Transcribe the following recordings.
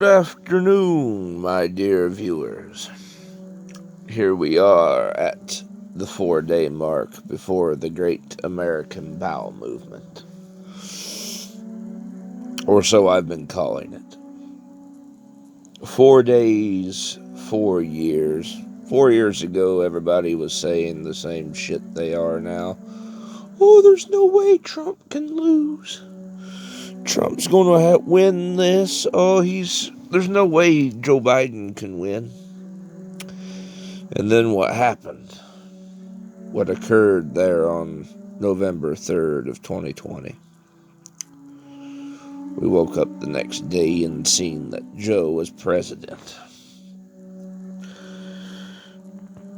Good afternoon, my dear viewers. Here we are at the 4-day mark before the Great American Bowel Movement. Or so I've been calling it. 4 days, 4 years. 4 years ago, everybody was saying the same shit they are now. Oh, there's no way Trump can lose. Trump's going to win this. There's no way Joe Biden can win. And then what happened? What occurred there on November 3rd of 2020? We woke up the next day and seen that Joe was president.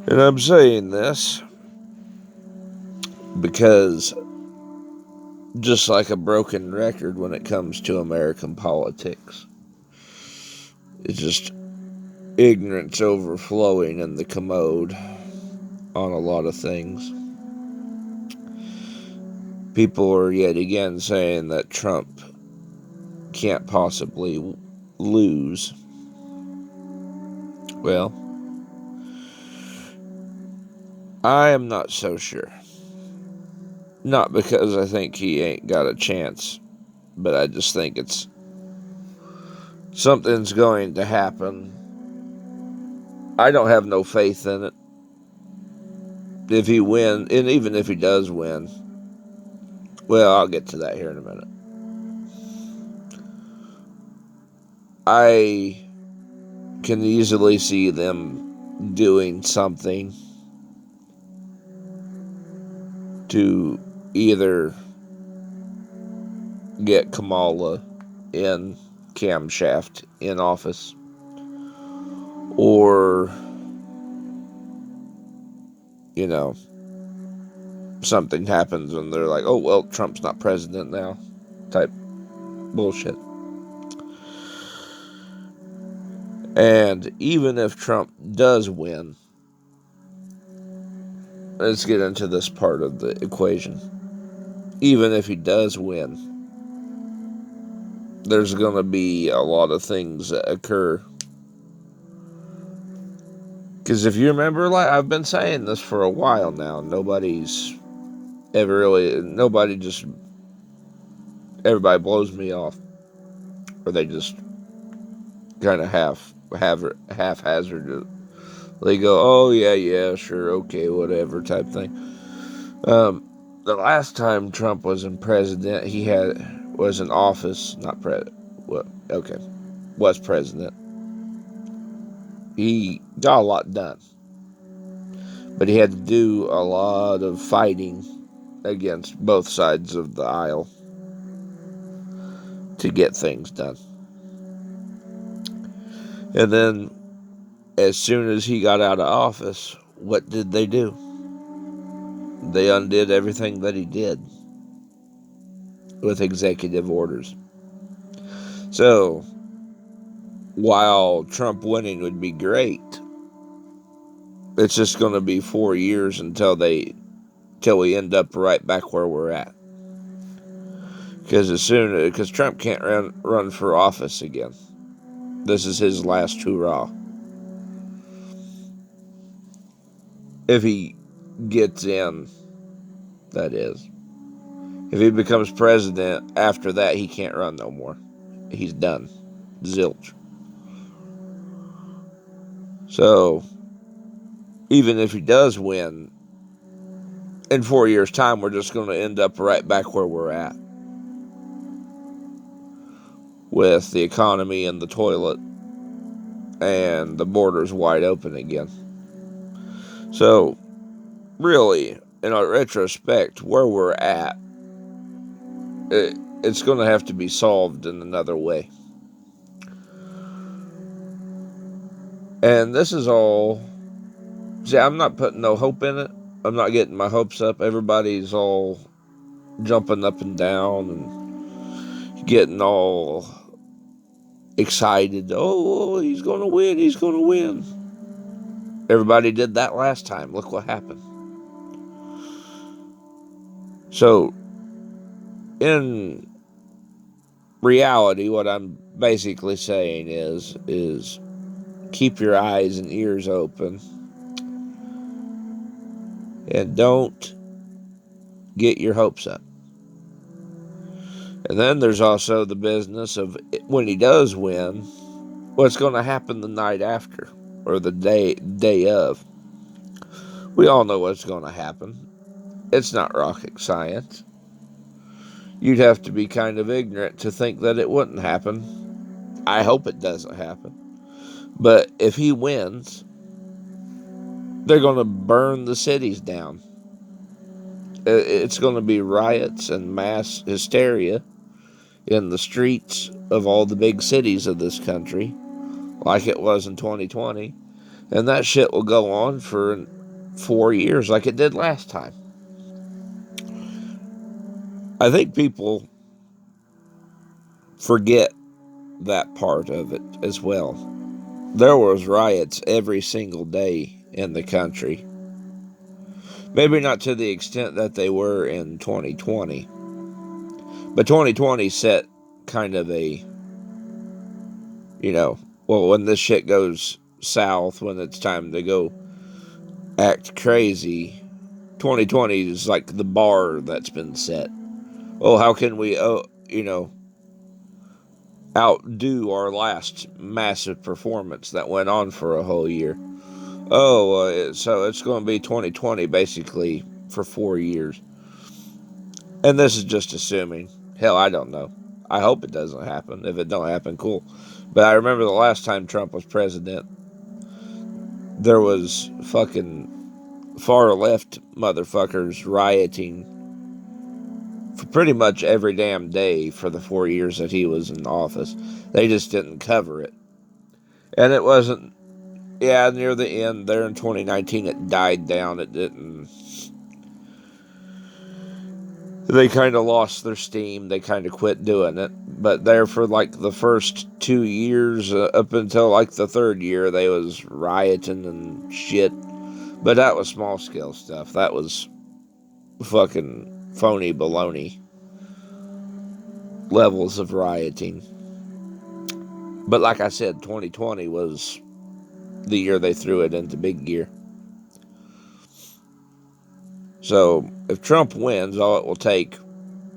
And I'm saying this because just like a broken record when it comes to American politics, it's just ignorance overflowing in the commode on a lot of things. People are yet again saying that Trump can't possibly lose. Well, I am not so sure. Not because I think he ain't got a chance, but I just think something's going to happen. I don't have no faith in it. If he wins, and even if he does win, well, I'll get to that here in a minute. I can easily see them doing something to either get Kamala in camshaft in office, or, something happens and they're like, oh, well, Trump's not president now, type bullshit. And even if Trump does win, let's get into this part of the equation. Even if he does win, there's going to be a lot of things that occur. Because if you remember, like I've been saying this for a while now, everybody blows me off, or they just kind of haphazard it. They go, oh yeah, sure, okay, whatever type thing. The last time Trump was in president, was in office, not president. Well, okay, was president. He got a lot done, but he had to do a lot of fighting against both sides of the aisle to get things done. And then, as soon as he got out of office, what did they do? They undid everything that he did with executive orders. So, while Trump winning would be great, it's just going to be 4 years until we end up right back where we're at. Because Trump can't run for office again. This is his last hurrah. If he gets in, that is. If he becomes president, after that, he can't run no more. He's done. Zilch. So, even if he does win, in 4 years' time, we're just going to end up right back where we're at, with the economy in the toilet and the borders wide open again. So, really, in our retrospect, where we're at, it's going to have to be solved in another way. And this is all... See, I'm not putting no hope in it. I'm not getting my hopes up. Everybody's all jumping up and down and getting all excited. Oh, he's going to win. He's going to win. Everybody did that last time. Look what happened. So, in reality, what I'm basically saying is keep your eyes and ears open and don't get your hopes up. And then there's also the business of when he does win, what's going to happen the night after or the day of. We all know what's going to happen. It's not rocket science. You'd have to be kind of ignorant to think that it wouldn't happen. I hope it doesn't happen. But if he wins, they're going to burn the cities down. It's going to be riots and mass hysteria in the streets of all the big cities of this country, like it was in 2020. And that shit will go on for 4 years like it did last time. I think people forget that part of it as well. There was riots every single day in the country. Maybe not to the extent that they were in 2020. But 2020 set kind of a, well, when this shit goes south, when it's time to go act crazy, 2020 is like the bar that's been set. Oh, how can we, outdo our last massive performance that went on for a whole year? Oh, so it's going to be 2020 basically for 4 years. And this is just assuming. Hell, I don't know. I hope it doesn't happen. If it don't happen, cool. But I remember the last time Trump was president, there was fucking far left motherfuckers rioting for pretty much every damn day for the 4 years that he was in office. They just didn't cover it. And it wasn't, near the end there in 2019, it died down. It didn't. They kind of lost their steam. They kind of quit doing it. But there for like the first 2 years, up until like the third year, they was rioting and shit. But that was small scale stuff. That was fucking phony baloney levels of rioting. But like I said, 2020 was the year they threw it into big gear. So if Trump wins, all it will take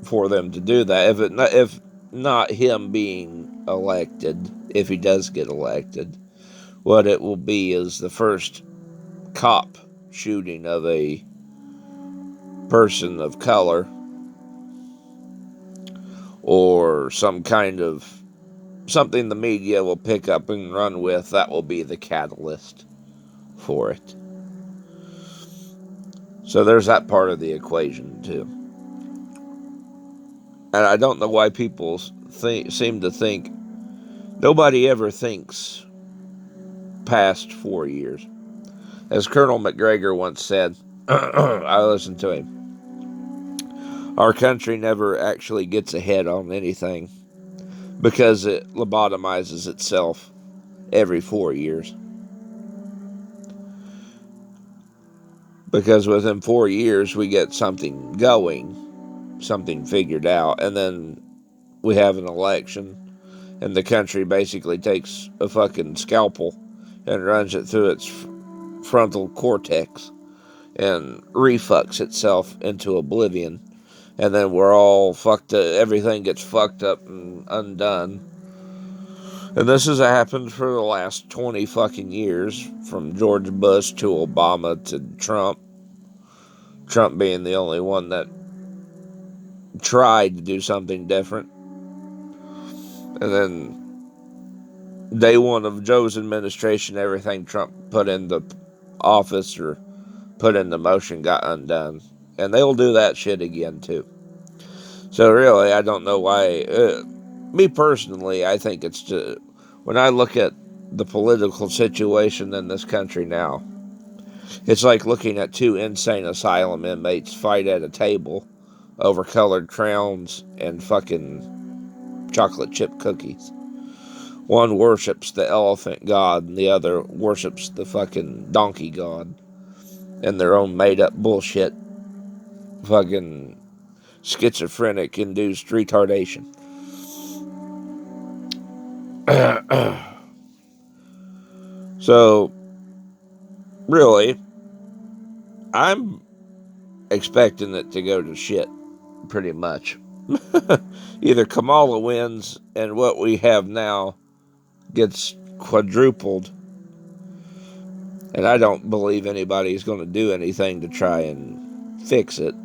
for them to do that, if not him being elected, if he does get elected, what it will be is the first cop shooting of a person of color, or some kind of something the media will pick up and run with. That will be the catalyst for it. So there's that part of the equation too. And I don't know why people seem to think nobody ever thinks past 4 years. As Colonel McGregor once said, I listened to him, our country never actually gets ahead on anything because it lobotomizes itself every 4 years. Because within 4 years, we get something going, something figured out, and then we have an election, and the country basically takes a fucking scalpel and runs it through its frontal cortex and refucks itself into oblivion. And then we're all fucked up. Everything gets fucked up and undone. And this has happened for the last 20 fucking years, from George Bush to Obama to Trump. Trump being the only one that tried to do something different. And then day one of Joe's administration, everything Trump put into office or put into motion got undone. And they'll do that shit again too. So really, I don't know why. Me personally, I think it's just, when I look at the political situation in this country now, it's like looking at two insane asylum inmates fight at a table over colored crowns and fucking chocolate chip cookies. One worships the elephant god and the other worships the fucking donkey god and their own made up bullshit fucking schizophrenic induced retardation. So, really, I'm expecting it to go to shit, pretty much. Either Kamala wins and what we have now gets quadrupled, and I don't believe anybody's going to do anything to try and fix it.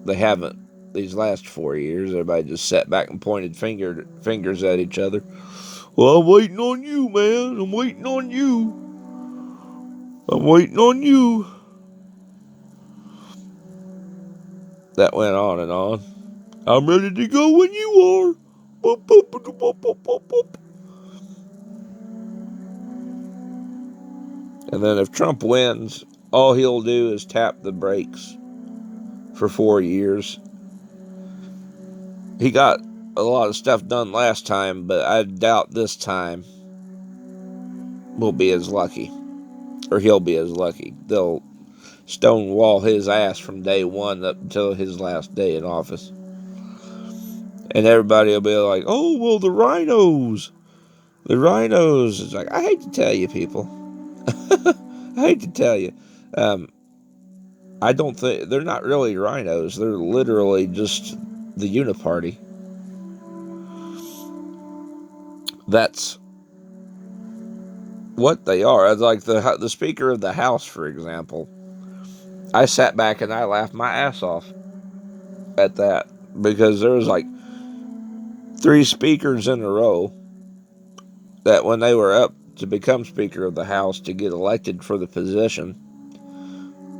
They haven't these last 4 years. Everybody just sat back and pointed fingers at each other. Well, I'm waiting on you, man. I'm waiting on you. I'm waiting on you. That went on and on. I'm ready to go when you are. Boop, boop, boop, boop, boop, boop, boop. And then if Trump wins, all he'll do is tap the brakes for 4 years. He got a lot of stuff done last time, but I doubt this time we'll be as lucky. Or he'll be as lucky. They'll stonewall his ass from day one up until his last day in office. And everybody will be like, oh, well, the rhinos. The rhinos. It's like, I hate to tell you, people. I hate to tell you. I don't think they're not really rhinos. They're literally just the uniparty. That's what they are. Like the Speaker of the House, for example. I sat back and I laughed my ass off at that because there was like 3 speakers in a row that when they were up to become Speaker of the House to get elected for the position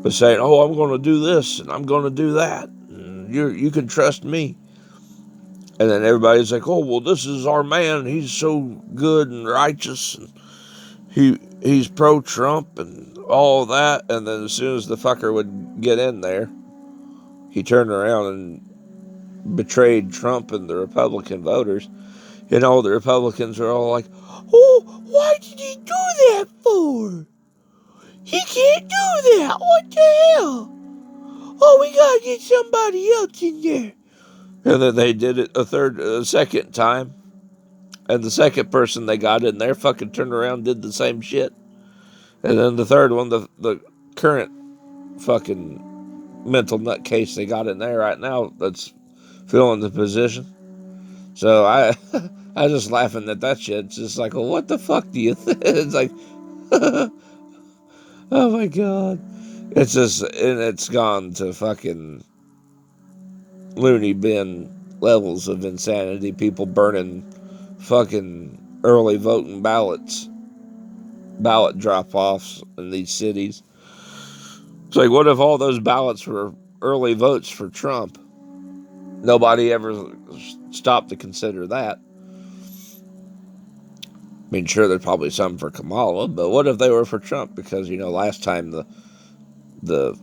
was saying, oh, I'm going to do this and I'm going to do that. And you can trust me. And then everybody's like, oh, well, this is our man. He's so good and righteous. And he's pro-Trump and all that. And then as soon as the fucker would get in there, he turned around and betrayed Trump and the Republican voters. And all the Republicans are all like, oh, why did he do that for? He can't do that. What the hell? Oh, we gotta get somebody else in there. And then they did it a second time. And the second person they got in there fucking turned around and did the same shit. And then the third one, the current fucking mental nutcase they got in there right now that's filling the position. So I just laughing at that shit. It's just like, well, what the fuck do you think? It's like, oh my God. It's just, and it's gone to fucking loony bin levels of insanity. People burning fucking early voting ballots, ballot drop-offs in these cities. It's like, what if all those ballots were early votes for Trump? Nobody ever stopped to consider that. I mean, sure, there's probably some for Kamala, but what if they were for Trump? Because, you know, last time the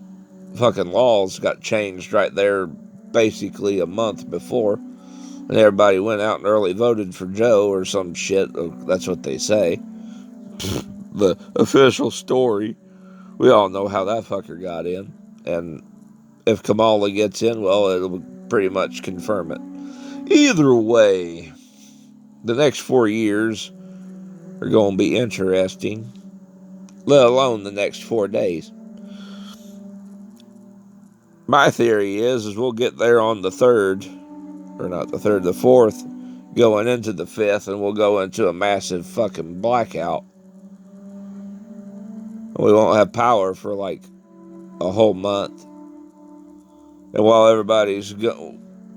fucking laws got changed right there basically a month before, and everybody went out and early voted for Joe or some shit. That's what they say. The official story. We all know how that fucker got in. And if Kamala gets in, well, it'll pretty much confirm it. Either way, the next 4 years are going to be interesting, let alone the next 4 days. My theory is we'll get there on the 3rd, or not the 3rd, the 4th, going into the 5th, and we'll go into a massive fucking blackout. We won't have power for like a whole month. And while everybody's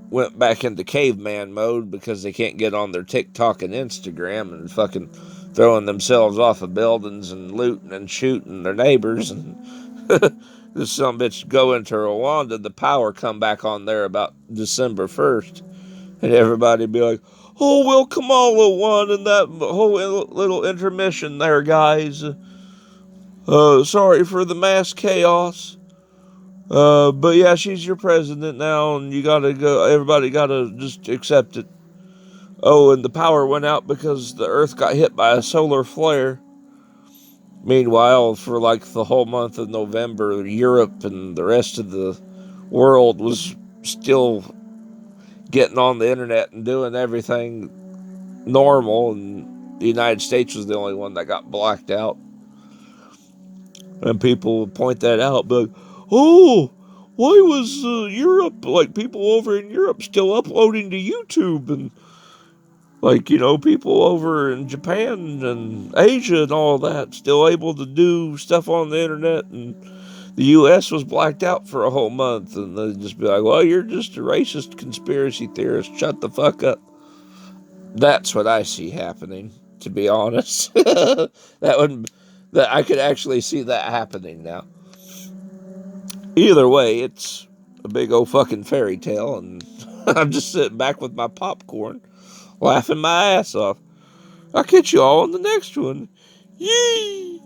went back into caveman mode because they can't get on their TikTok and Instagram and fucking throwing themselves off of buildings and looting and shooting their neighbors, and this some bitch go into Rwanda, the power come back on there about December 1st, and everybody be like, oh, well, Kamala won in that whole little intermission there, guys. Sorry for the mass chaos. But yeah, she's your president now, and you gotta go. Everybody gotta just accept it. Oh, and the power went out because the Earth got hit by a solar flare. Meanwhile, for like the whole month of November, Europe and the rest of the world was still getting on the internet and doing everything normal, and the United States was the only one that got blacked out. And people would point that out, but oh, why was Europe, like people over in Europe, still uploading to YouTube? And like, people over in Japan and Asia and all that still able to do stuff on the internet, and the U.S. was blacked out for a whole month. And they'd just be like, well, you're just a racist conspiracy theorist. Shut the fuck up. That's what I see happening, to be honest. That I could actually see that happening now. Either way, it's a big old fucking fairy tale, and I'm just sitting back with my popcorn, laughing my ass off. I'll catch you all in the next one. Yee!